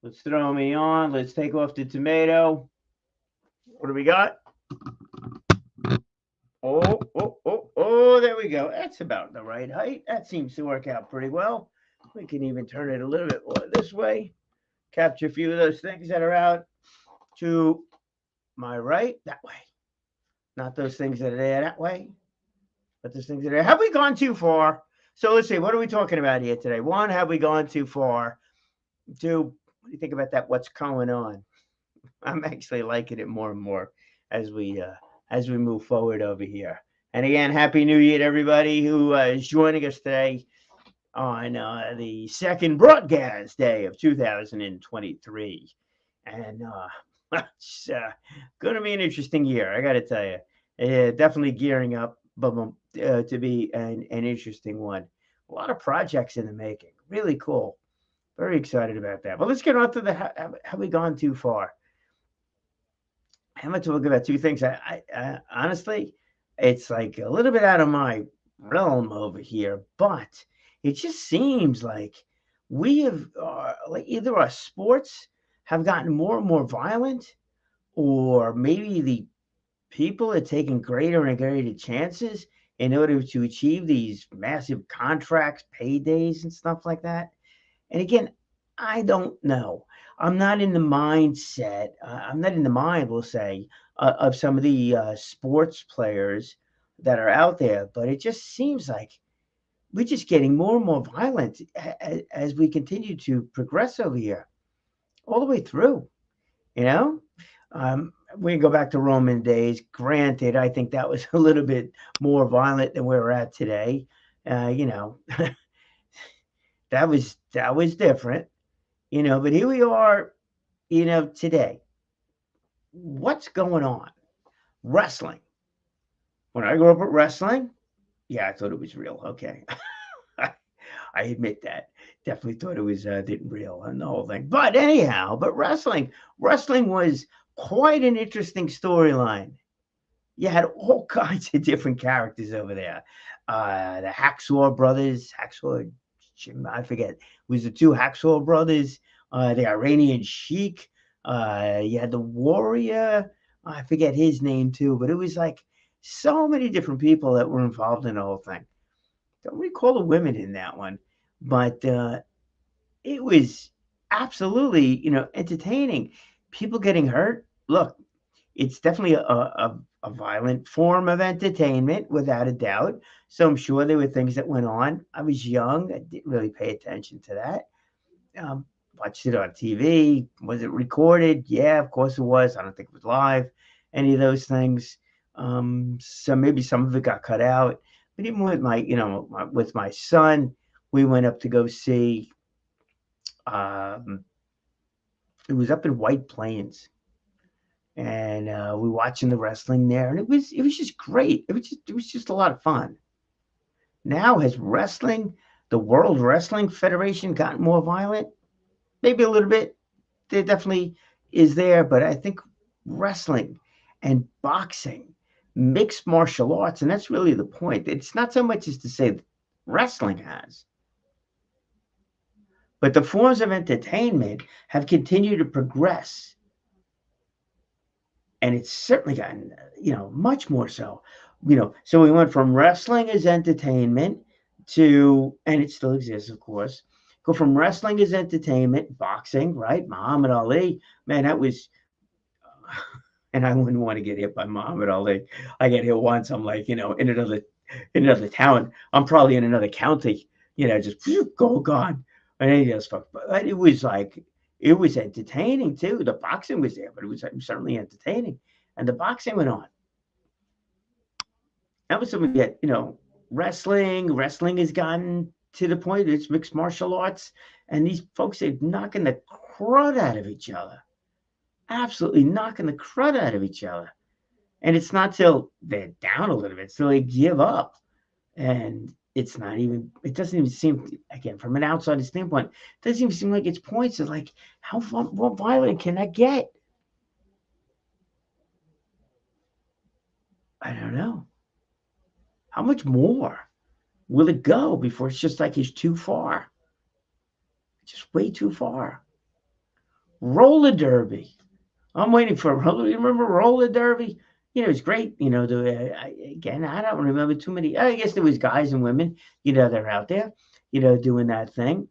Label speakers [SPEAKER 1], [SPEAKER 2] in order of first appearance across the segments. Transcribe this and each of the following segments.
[SPEAKER 1] Let's throw me on. Let's take off the tomato. What do we got? Oh, there we go. That's about the right height. That seems to work out pretty well. We can even turn it a little bit more this way. Capture a few of those things that are out to my right, that way. Not those things that are there that way, but those things that are there. Have we gone too far? So let's see, what are we talking about here today? One, have we gone too far? Two, what do you think about that? What's going on? I'm actually liking it more and more as we move forward over here. And again, happy New Year to everybody who is joining us today on the second broadcast day of 2023. And it's going to be an interesting year, I got to tell you. Definitely gearing up to be an interesting one. A lot of projects in the making. Really cool. Very excited about that. But let's get on to the have we gone too far? I'm going to talk about two things. I honestly, it's like a little bit out of my realm over here, but it just seems like we have like either our sports have gotten more and more violent, or maybe the people are taking greater and greater chances in order to achieve these massive contracts, paydays, and stuff like that. And again, I don't know. I'm not in the mindset. I'm not in the mind, we'll say, of some of the sports players that are out there. But it just seems like we're just getting more and more violent as we continue to progress over here, all the way through. You know, we can go back to Roman days. Granted, I think that was a little bit more violent than where we're at today. You know, that was different. But here we are, today. What's going on? Wrestling. When I grew up with wrestling, yeah, I thought it was real. Okay. I admit that. Definitely thought it was didn't real and the whole thing. But anyhow, wrestling was quite an interesting storyline. You had all kinds of different characters over there. The Hacksaw brothers, Hacksaw Jim, I forget, it was the two Hacksaw brothers, the Iranian Sheik. You had the Warrior. I forget his name too, but it was like so many different people that were involved in the whole thing. Don't recall the women in that one, but it was absolutely, entertaining. People getting hurt. Look, it's definitely a violent form of entertainment, without a doubt. So I'm sure there were things that went on. I was young. I didn't really pay attention to that. Watched it on TV. Was it recorded? Yeah, of course it was. I don't think it was live. Any of those things. So maybe some of it got cut out. But even with with my son, we went up to go see. Um, it was up in White Plains, and we were watching the wrestling there, and it was just great. It was just a lot of fun. Now has the World Wrestling Federation, gotten more violent? Maybe a little bit. There definitely is there, but I think wrestling and boxing, mixed martial arts, and that's really the point. It's not so much as to say that wrestling has, but the forms of entertainment have continued to progress, and it's certainly gotten, much more so. So we went from wrestling as entertainment to, and it still exists, of course. Go from wrestling as entertainment, boxing, right? Muhammad Ali, man, that was, and I wouldn't want to get hit by Muhammad Ali. I get hit once, I'm like, in another town. I'm probably in another county, just go gone. And he just but it was like, it was entertaining too. The boxing was there, but it was certainly entertaining. And the boxing went on. That was something that, wrestling has gotten to the point that it's mixed martial arts, and these folks are knocking the crud out of each other. Absolutely knocking the crud out of each other. And it's not till they're down a little bit, so they give up. And it doesn't even seem, again, from an outsider standpoint, it doesn't even seem like it's points of like, what violent can that get? I don't know. How much more will it go before it's just like it's too far? Just way too far. Roller derby. I'm waiting for roller. You remember roller derby? It was great. Again, I don't remember too many. I guess there was guys and women. They're out there. Doing that thing.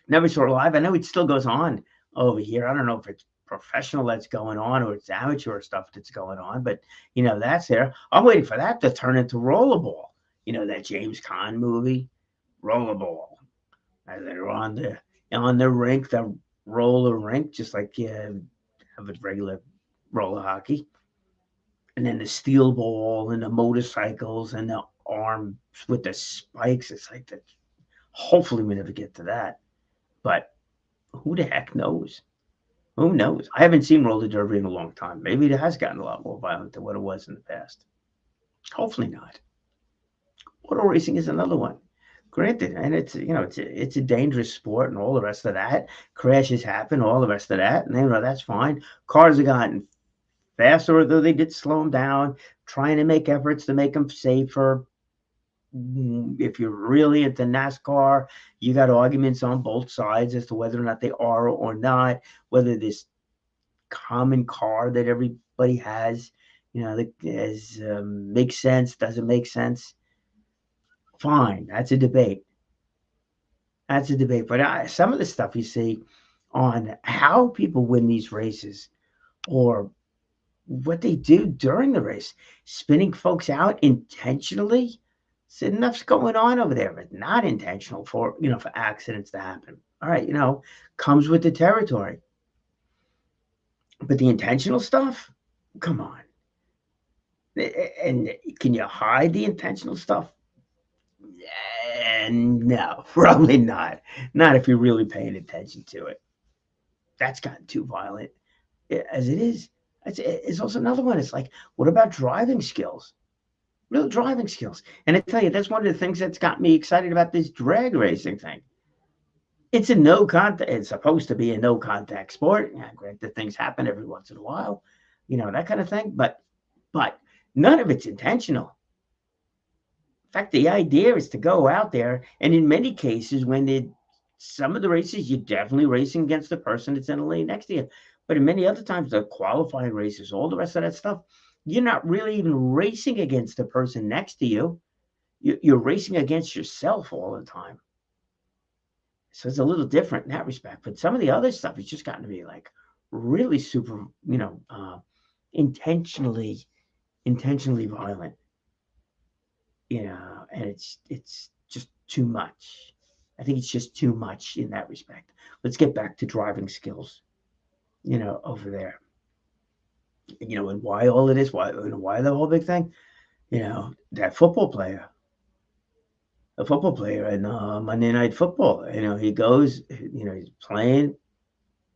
[SPEAKER 1] Never saw it live. I know it still goes on over here. I don't know if it's professional that's going on or it's amateur stuff that's going on, but that's there. I'm waiting for that to turn into rollerball. That James Caan movie, Rollerball. As they're on the rink, the roller rink, just like you have a regular roller hockey. And then the steel ball and the motorcycles and the arms with the spikes. It's like that. Hopefully we never get to that. But who the heck knows? Who knows? I haven't seen roller derby in a long time. Maybe it has gotten a lot more violent than what it was in the past. Hopefully not. Auto racing is another one. Granted, and it's a dangerous sport and all the rest of that. Crashes happen, all the rest of that, and that's fine. Cars have gotten faster, although they did slow them down, trying to make efforts to make them safer. If you're really into NASCAR, you got arguments on both sides as to whether or not they are or not, whether this common car that everybody has, makes sense, doesn't make sense. Fine, that's a debate. That's a debate. But some of the stuff you see on how people win these races or what they do during the race, spinning folks out intentionally. So enough's going on over there, but not intentional for accidents to happen. All right, comes with the territory. But the intentional stuff, come on. And can you hide the intentional stuff? No, probably not. Not if you're really paying attention to it. That's gotten too violent as it is. It's also another one. It's like, what about driving skills? Real driving skills. And I tell you, that's one of the things that's got me excited about this drag racing thing. It's a no contact. It's supposed to be a no contact sport. Yeah, granted, things happen every once in a while, that kind of thing. But none of it's intentional. In fact, the idea is to go out there, and in many cases, some of the races, you're definitely racing against the person that's in the lane next to you. But in many other times, the qualifying races, all the rest of that stuff, you're not really even racing against the person next to you. You're racing against yourself all the time. So it's a little different in that respect. But some of the other stuff has just gotten to be like really super, intentionally violent. And it's just too much. I think it's just too much in that respect. Let's get back to driving skills, over there. And why all of this? Why the whole big thing? That football player, a football player in Monday Night Football. He goes, he's playing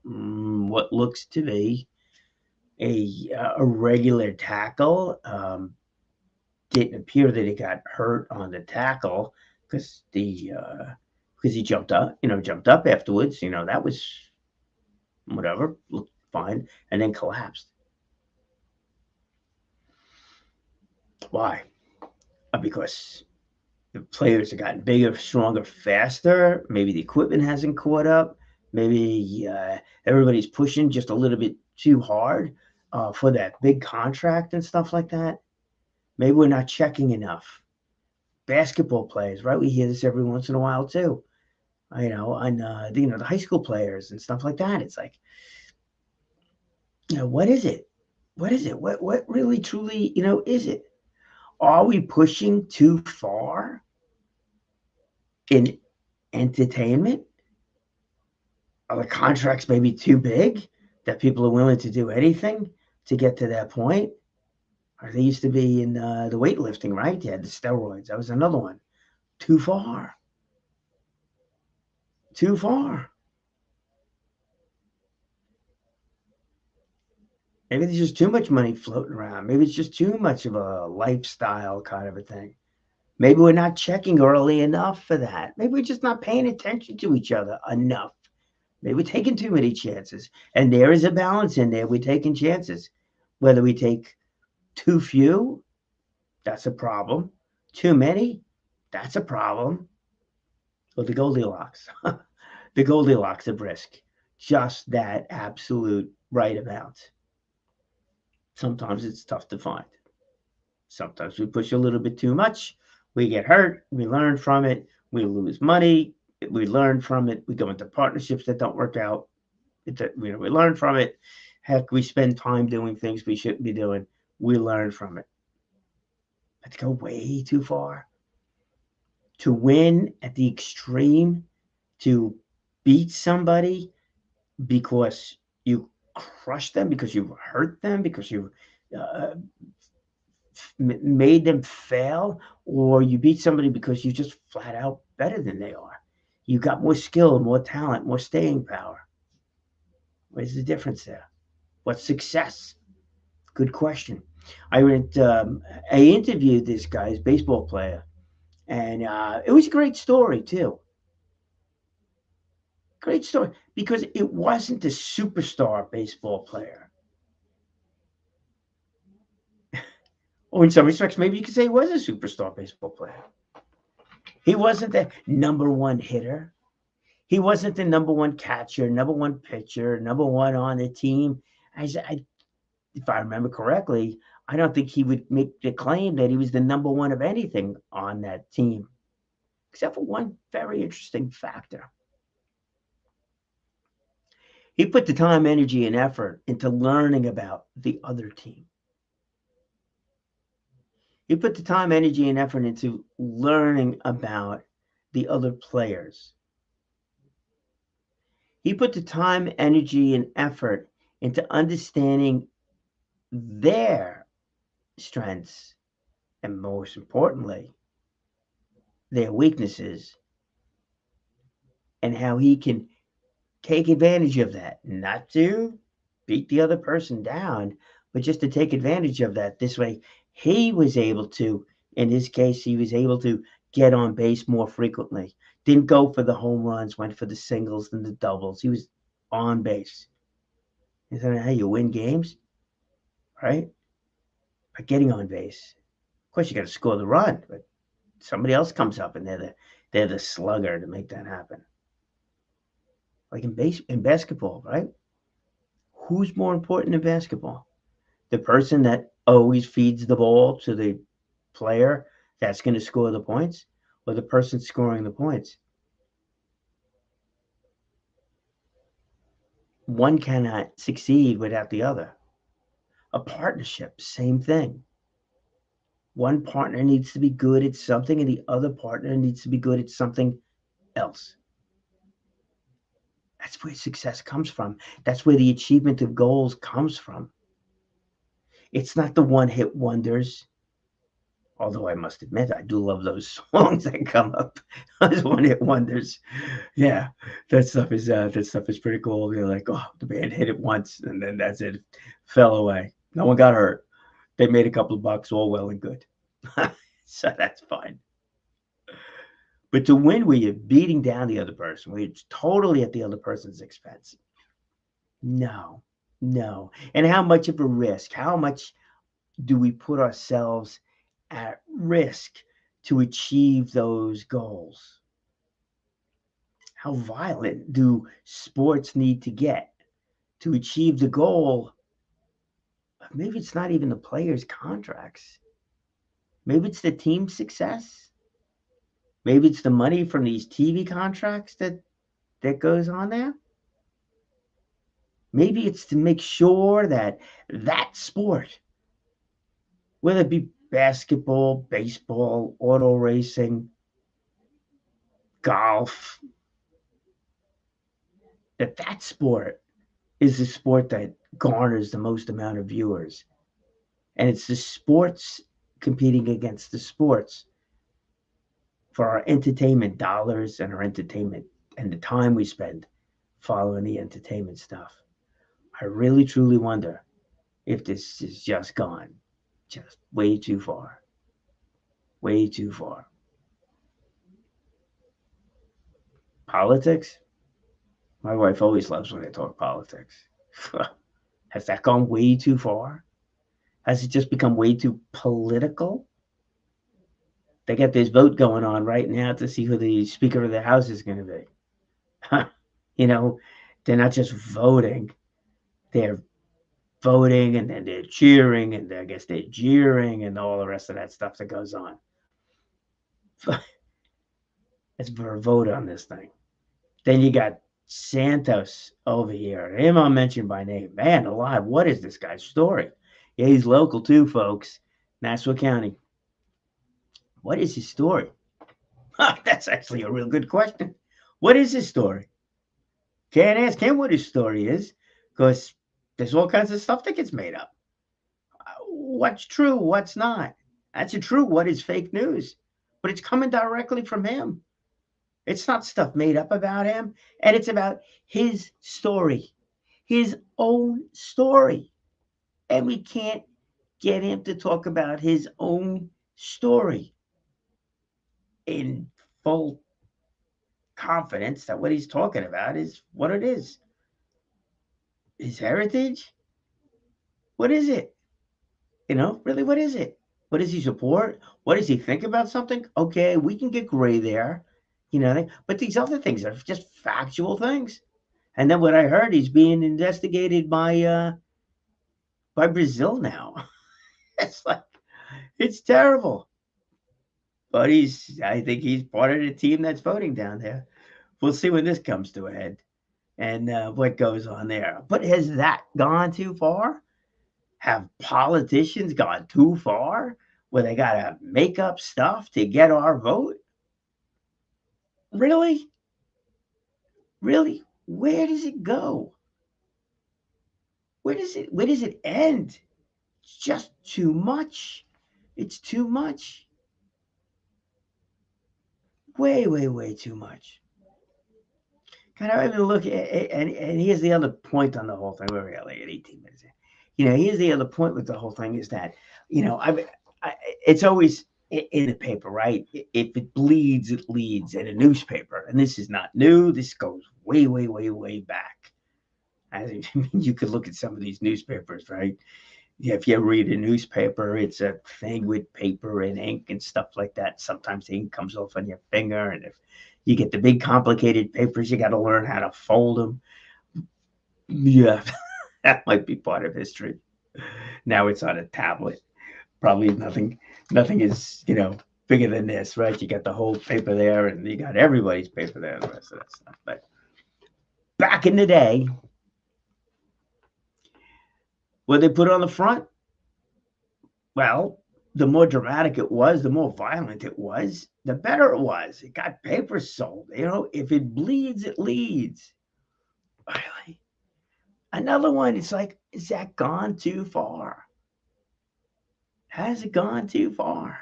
[SPEAKER 1] what looks to be a regular tackle. Didn't appear that he got hurt on the tackle because he jumped up afterwards. That was whatever, looked fine, and then collapsed. Why? Because the players have gotten bigger, stronger, faster. Maybe the equipment hasn't caught up. Maybe everybody's pushing just a little bit too hard for that big contract and stuff like that. Maybe we're not checking enough. Basketball players, right? We hear this every once in a while too. On the high school players and stuff like that. It's like, what is it? What is it? What really truly, is it? Are we pushing too far in entertainment? Are the contracts maybe too big that people are willing to do anything to get to that point? Or they used to be in the weightlifting, right? You had the steroids. That was another one. Too far. Too far. Maybe there's just too much money floating around. Maybe it's just too much of a lifestyle kind of a thing. Maybe we're not checking early enough for that. Maybe we're just not paying attention to each other enough. Maybe we're taking too many chances. And there is a balance in there. We're taking chances. Whether we take too few, that's a problem. Too many, that's a problem. Well, the Goldilocks. The Goldilocks of risk. just that absolute right amount. Sometimes it's tough to find. Sometimes we push a little bit too much. We get hurt. We learn from it. We lose money. We learn from it. We go into partnerships that don't work out. We learn from it. Heck, we spend time doing things we shouldn't be doing. We learn from it. But to go way too far, to win at the extreme, to beat somebody because you crushed them, because you hurt them, because you uh, made them fail, or you beat somebody because you just flat out better than they are. You got more skill, more talent, more staying power. Where's the difference there? What's success? Good question. I interviewed this guy's baseball player, and it was a great story too. Great story because it wasn't a superstar baseball player. Or in some respects, maybe you could say he was a superstar baseball player. He wasn't the number one hitter. He wasn't the number one catcher, number one pitcher, number one on the team. If I remember correctly, I don't think he would make the claim that he was the number one of anything on that team, except for one very interesting factor. He put the time, energy, and effort into learning about the other team. He put the time, energy, and effort into learning about the other players. He put the time, energy, and effort into understanding their strengths and, most importantly, their weaknesses, and how he can take advantage of that. Not to beat the other person down, but just to take advantage of that. This way, he was able to, in his case, he was able to get on base more frequently. Didn't go for the home runs, went for the singles and the doubles. He was on base. Is that how you win games? Right? By getting on base. Of course, you got to score the run, but somebody else comes up and they're the slugger to make that happen. Like in basketball, right? Who's more important in basketball? The person that always feeds the ball to the player that's going to score the points, or the person scoring the points? One cannot succeed without the other. A partnership, same thing. One partner needs to be good at something, and the other partner needs to be good at something else. That's where success comes from. That's where the achievement of goals comes from. It's not the one hit wonders. Although I must admit, I do love those songs that come up as one hit wonders. Yeah, that stuff is pretty cool. You're like, oh, the band hit it once and then that's it, fell away. No one got hurt. They made a couple of bucks, all well and good. So that's fine. But to win where you're beating down the other person, where it's totally at the other person's expense. No, no. And how much of a risk? How much do we put ourselves at risk to achieve those goals? How violent do sports need to get to achieve the goal? Maybe it's not even the players' contracts. Maybe it's the team success. Maybe it's the money from these TV contracts that goes on there. Maybe it's to make sure that that sport, whether it be basketball, baseball, auto racing, golf, that sport is the sport that garners the most amount of viewers. And it's the sports competing against the sports for our entertainment dollars and our entertainment and the time we spend following the entertainment stuff. I really truly wonder if this is just gone just way too far. Way too far. Politics? My wife always loves when I talk politics. Has that gone way too far? Has it just become way too political? They got this vote going on right now to see who the Speaker of the House is going to be. You know, They're not just voting, they're voting and then they're cheering and I guess they're jeering and all the rest of that stuff that goes on. Let's for a vote on this thing. Then you got Santos over here. Him I'll mention by name. Man alive, what is this guy's story? Yeah, he's local too, folks. Nassau County. What is his story? That's actually a real good question. What is his story? Can't ask him what his story is because there's all kinds of stuff that gets made up. What's true? What's not? That's true. What is fake news? But it's coming directly from him. It's not stuff made up about him, and it's about his story, his own story. And we can't get him to talk about his own story in full confidence that what he's talking about is what it is. His heritage? What is it? Really, what is it? What does he support? What does he think about something? Okay, we can get gray there, but these other things are just factual things. And then what I heard, he's being investigated by Brazil now. It's like, it's terrible. But I think he's part of the team that's voting down there. We'll see when this comes to a head and what goes on there. But has that gone too far? Have politicians gone too far where they got to make up stuff to get our vote? Really? Really? Where does it go? Where does it end? It's just too much. It's too much. Way, way, way too much. Kind of even look at, and here's the other point on the whole thing. Where we are, like at 18 minutes. Here's the other point with the whole thing is that, it's always in the paper, right? If it bleeds, it leads in a newspaper. And this is not new. This goes way, way, way, way back. You could look at some of these newspapers, right? Yeah, if you read a newspaper, it's a thing with paper and ink and stuff like that. Sometimes the ink comes off on your finger. And if you get the big complicated papers, you got to learn how to fold them. Yeah, that might be part of history. Now it's on a tablet. Probably nothing is, bigger than this, right? You got the whole paper there and you got everybody's paper there and the rest of that stuff. But back in the day, what they put on the front, well, the more dramatic it was, the more violent it was, the better it was. It got papers sold. If it bleeds, it leads. Really? Another one, it's like, is that gone too far? Has it gone too far?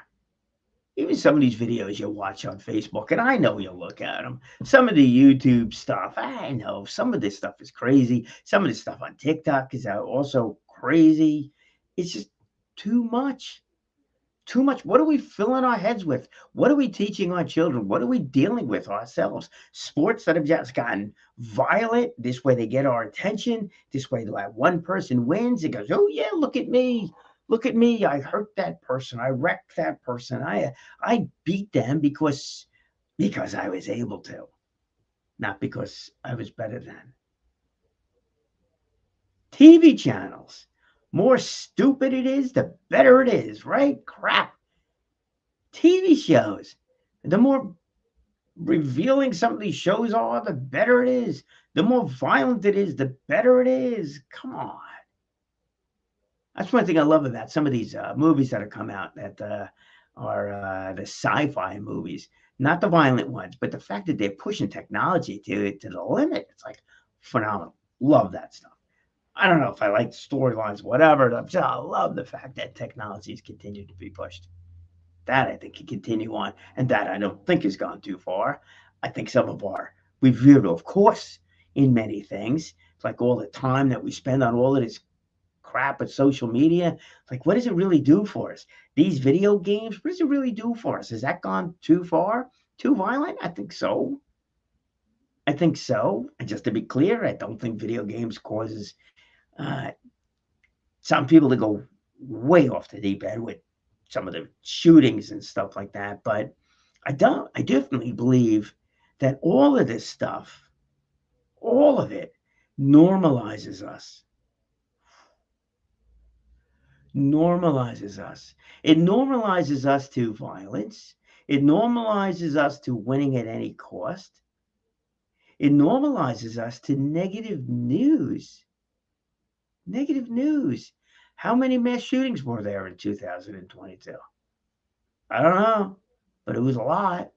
[SPEAKER 1] Even some of these videos you watch on Facebook, and I know you'll look at them. Some of the YouTube stuff, I know some of this stuff is crazy. Some of this stuff on TikTok is also crazy. It's just too much. Too much. What are we filling our heads with? What are we teaching our children? What are we dealing with ourselves? Sports that have just gotten violent. This way they get our attention. This way that one person wins. It goes, oh yeah, look at me. Look at me. I hurt that person. I wrecked that person. I beat them because I was able to, not because I was better than. TV channels. More stupid it is, the better it is, right? Crap. TV shows. The more revealing some of these shows are, the better it is. The more violent it is, the better it is. Come on. That's one thing I love about some of these movies that have come out that are the sci-fi movies. Not the violent ones, but the fact that they're pushing technology to the limit. It's like phenomenal. Love that stuff. I don't know if I like storylines, whatever. I love the fact that technologies continue to be pushed. That I think can continue on, and that I don't think has gone too far. I think we've veered, of course, in many things. It's like all the time that we spend on all of this crap with social media. Like, what does it really do for us? These video games, what does it really do for us? Has that gone too far? Too violent? I think so. And just to be clear, I don't think video games causes some people to go way off the deep end with some of the shootings and stuff like that. But I definitely believe that all of this stuff, all of it, normalizes us. Normalizes us. It normalizes us to violence. It normalizes us to winning at any cost. It normalizes us to negative news. Negative news. How many mass shootings were there in 2022? I don't know, but it was a lot.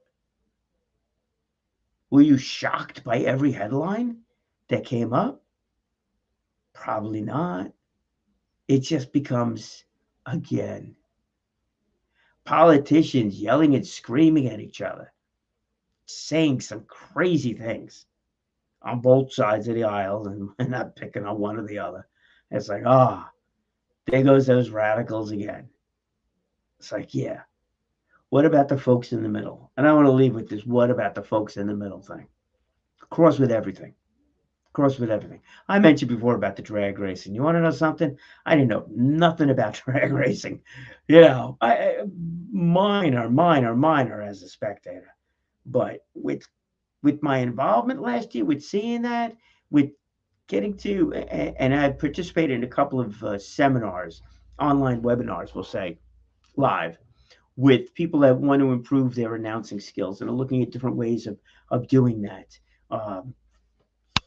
[SPEAKER 1] Were you shocked by every headline that came up? Probably not. It just becomes, again, politicians yelling and screaming at each other, saying some crazy things on both sides of the aisle and not picking on one or the other. It's like, there goes those radicals again. It's like, yeah. What about the folks in the middle? And I want to leave with this. What about the folks in the middle thing? Cross with everything. Cross with everything. I mentioned before about the drag racing. You want to know something? I didn't know nothing about drag racing. Minor as a spectator. But with my involvement last year, with seeing that, with getting to, and I participated in a couple of seminars, online webinars, we'll say, live, with people that want to improve their announcing skills and are looking at different ways of doing that,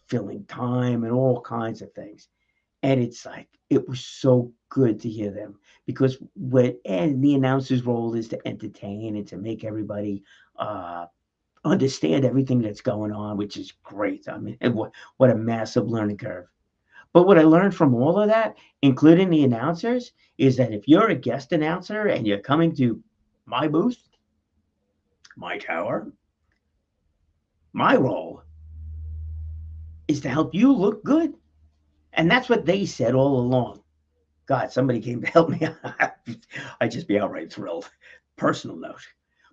[SPEAKER 1] filling time and all kinds of things. And it's like, it was so good to hear them, because and the announcer's role is to entertain and to make everybody understand everything that's going on, which is great. I mean, what a massive learning curve. But what I learned from all of that, including the announcers, is that if you're a guest announcer and you're coming to my booth, my tower, my role is to help you look good. And that's what they said all along. God, somebody came to help me. I'd just be outright thrilled. Personal note.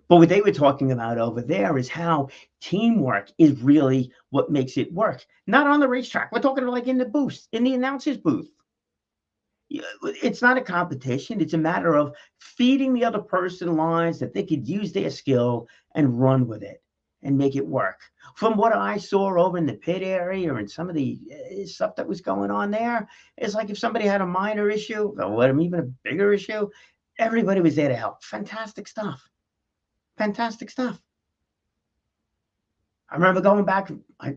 [SPEAKER 1] But what they were talking about over there is how teamwork is really what makes it work. Not on the racetrack. We're talking like in the booth, in the announcer's booth. It's not a competition. It's a matter of feeding the other person lines that they could use their skill and run with it and make it work. From what I saw over in the pit area and some of the stuff that was going on there, it's like if somebody had a minor issue or even a bigger issue, everybody was there to help. Fantastic stuff. Fantastic stuff. I remember going back, I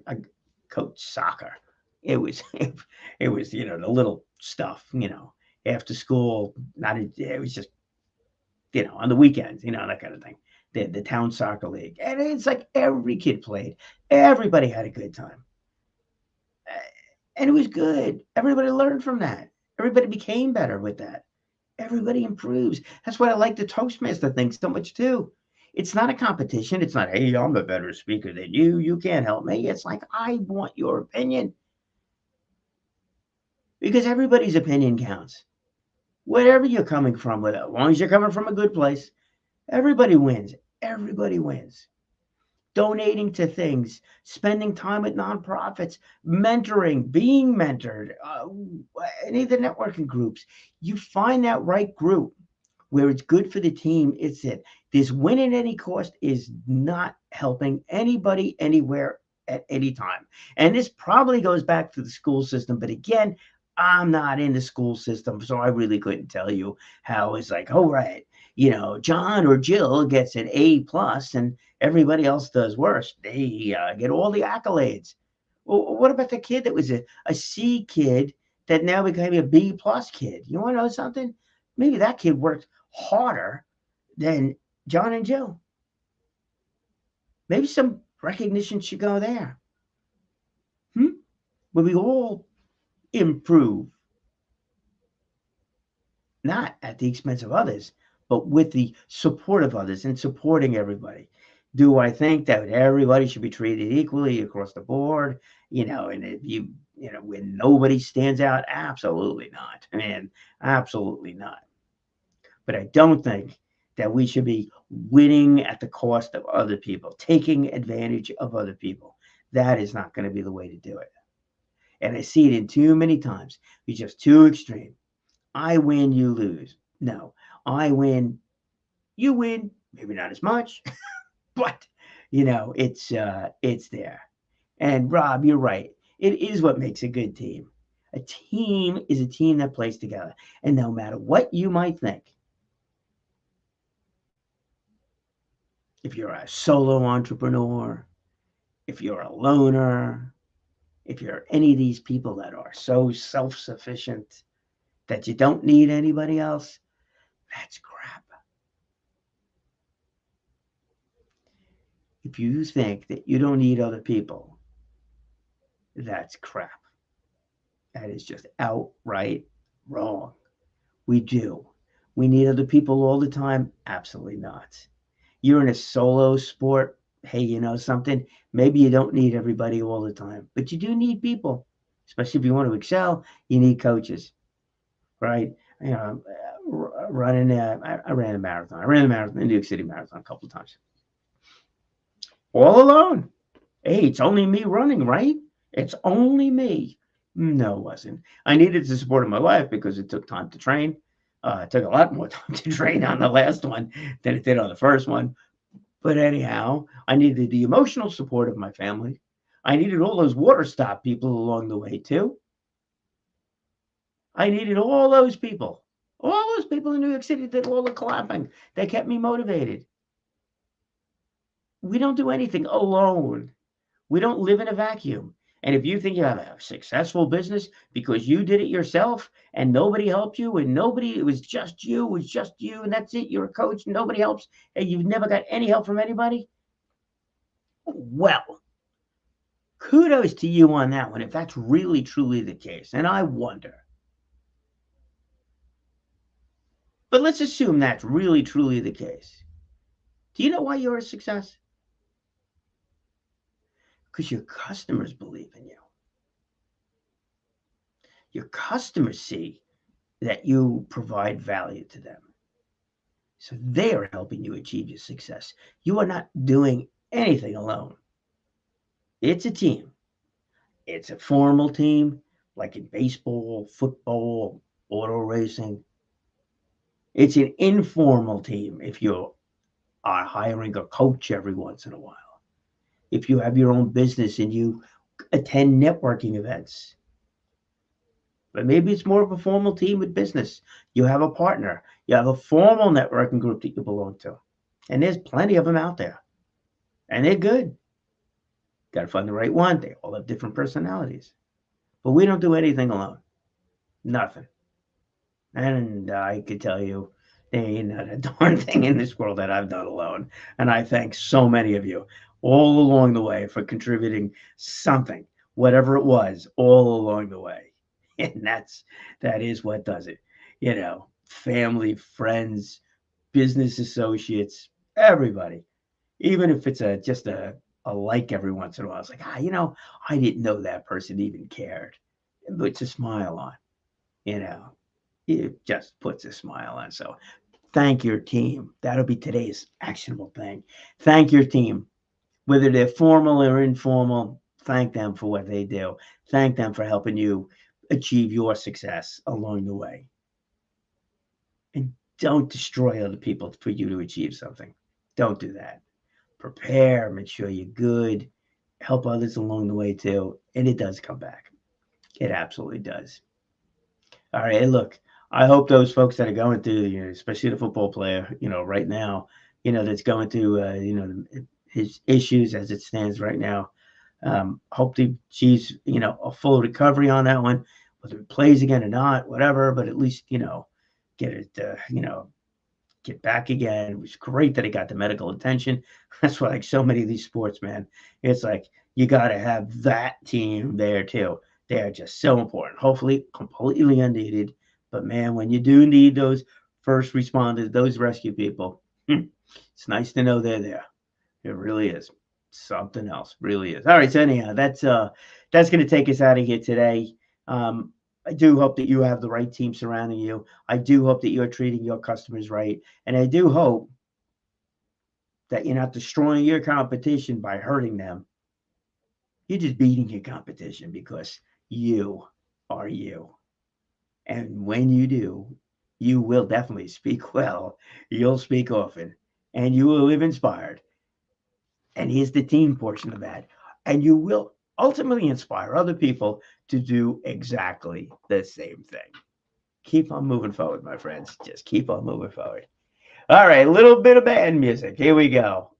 [SPEAKER 1] coached soccer. It was, it was, the little stuff, after school, it was just, on the weekends, that kind of thing. The town soccer league. And it's like every kid played. Everybody had a good time. And it was good. Everybody learned from that. Everybody became better with that. Everybody improves. That's why I like the Toastmaster thing so much too. It's not a competition. It's not, hey, I'm a better speaker than you. You can't help me. It's like, I want your opinion. Because everybody's opinion counts. Wherever you're coming from, as long as you're coming from a good place, everybody wins. Everybody wins. Donating to things, spending time at nonprofits, mentoring, being mentored, any of the networking groups. You find that right group where it's good for the team. It's it. This win at any cost is not helping anybody anywhere at any time. And this probably goes back to the school system. But again, I'm not in the school system, so I really couldn't tell you how it's like, oh, right, John or Jill gets an A plus and everybody else does worse. They get all the accolades. Well, what about the kid that was a C kid that now became a B plus kid? You want to know something? Maybe that kid worked harder than John and Jill. Maybe some recognition should go there. Where we all improve, not at the expense of others, but with the support of others and supporting everybody. Do I think that everybody should be treated equally across the board? And if when nobody stands out, absolutely not. I mean, absolutely not. But I don't think that we should be winning at the cost of other people, taking advantage of other people. That is not going to be the way to do it. And I see it in too many times. It's just too extreme. I win, you lose. No, I win, you win. Maybe not as much, but it's there. And Rob, you're right. It is what makes a good team. A team is a team that plays together. And no matter what you might think, if you're a solo entrepreneur, if you're a loner, if you're any of these people that are so self sufficient that you don't need anybody else, that's crap. If you think that you don't need other people, that's crap. That is just outright wrong. We do. We need other people all the time? Absolutely not. You're in a solo sport. Hey, you know something? Maybe you don't need everybody all the time, but you do need people, especially if you want to excel. You need coaches, right? You know, running. I ran a marathon. I ran a marathon, the New York City Marathon, a couple of times, all alone. Hey, it's only me running, right? It's only me. No, it wasn't. I needed the support of my wife because it took time to train. It took a lot more time to train on the last one than it did on the first one. But anyhow, I needed the emotional support of my family. I needed all those water stop people along the way too. I needed all those people in New York City did all the clapping. They kept me motivated. We don't do anything alone. We don't live in a vacuum. And if you think you have a successful business because you did it yourself and nobody helped you and it was just you, and that's it, you're a coach, nobody helps, and you've never got any help from anybody, well, kudos to you on that one, if that's really, truly the case. And I wonder. But let's assume that's really, truly the case. Do you know why you're a success? Because your customers believe in you. Your customers see that you provide value to them. So they are helping you achieve your success. You are not doing anything alone. It's a team. It's a formal team, like in baseball, football, auto racing. It's an informal team if you are hiring a coach every once in a while. If you have your own business and you attend networking events. But maybe it's more of a formal team with business. You have a partner. You have a formal networking group that you belong to. And there's plenty of them out there. And they're good. Got to find the right one. They all have different personalities. But we don't do anything alone. Nothing. And I could tell you, there ain't not a darn thing in this world that I've done alone. And I thank so many of you all along the way for contributing something, whatever it was, all along the way. And that is what does it. You know, family, friends, business associates, everybody. Even if it's just a like every once in a while. It's like, you know, I didn't know that person even cared. It puts a smile on, you know. It just puts a smile on. So thank your team. That'll be today's actionable thing. Thank your team. Whether they're formal or informal, thank them for what they do. Thank them for helping you achieve your success along the way. And don't destroy other people for you to achieve something. Don't do that. Prepare, make sure you're good, help others along the way too. And it does come back. It absolutely does. All right. And look, I hope those folks that are going through, you know, especially the football player, you know, right now, you know, that's going through, you know, his issues as it stands right now. Hope he achieves, you know, a full recovery on that one, whether it plays again or not, whatever. But at least, you know, get it, you know, get back again. It was great that he got the medical attention. That's why, like so many of these sports, man, it's like you got to have that team there too. They're just so important. Hopefully, completely unneeded. But man, when you do need those first responders, those rescue people, it's nice to know they're there. It really is something else. Really is. All right. So anyhow, that's going to take us out of here today. I do hope that you have the right team surrounding you. I do hope that you're treating your customers right. And I do hope that you're not destroying your competition by hurting them. You're just beating your competition because you are you. And when you do, you will definitely speak well. You'll speak often. And you will live inspired. And here's the team portion of that. And you will ultimately inspire other people to do exactly the same thing. Keep on moving forward, my friends. Just keep on moving forward. All right, a little bit of band music. Here we go.